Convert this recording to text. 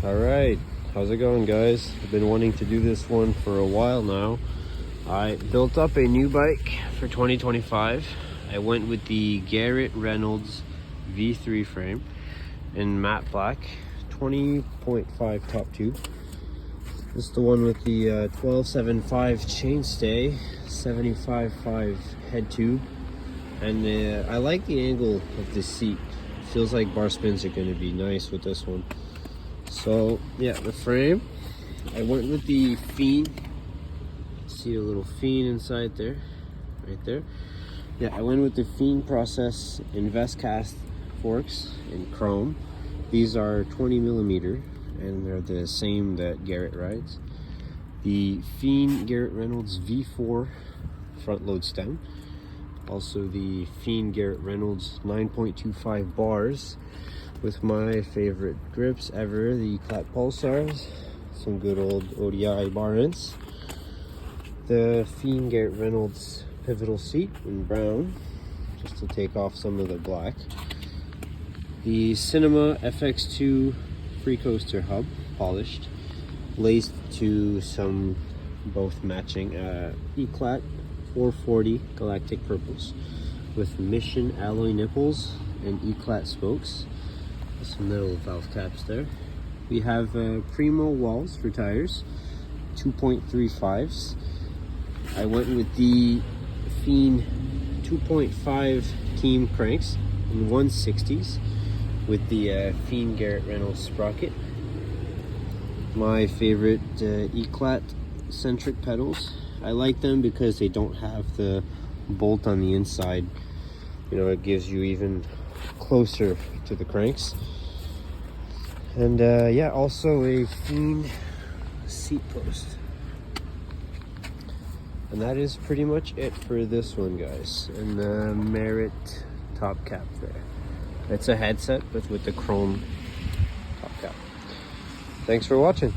All right, how's it going, guys? I've been wanting to do this one for a while now. I built up a new bike for 2025. I went with the Garrett Reynolds V3 frame in matte black, 20.5 top tube. This is the one with the 12.75 chainstay, 75.5 head tube, and I like the angle of the seat. Feels like bar spins are going to be nice with this one. So yeah, the frame, I went with the Fiend. See a little Fiend inside there, right there. Yeah, I went with the Fiend process invest cast forks in chrome. These are 20 millimeter and they're the same that Garrett rides. The Fiend Garrett Reynolds V4 front load stem. Also the Fiend Garrett Reynolds 9.25 bars with my favorite grips ever, the Eclat Pulsars. Some good old ODI bar ends. The Fiend Garrett Reynolds pivotal seat in brown, just to take off some of the black. The Cinema FX2 free coaster hub, polished, laced to some both matching Eclat 440 galactic purples with Mission alloy nipples and Eclat spokes. Some metal valve caps there. We have Primo walls for tires, 2.35s. I went with the Fiend 2.5 team cranks in 160s with the Fiend Garrett Reynolds sprocket. My favorite Eclat centric pedals. I like them because they don't have the bolt on the inside. You know, it gives you even closer to the cranks. And yeah, also a Fiend seat post. And that is pretty much it for this one, guys. And the Merit top cap there. It's a headset, but with the chrome top cap. Thanks for watching.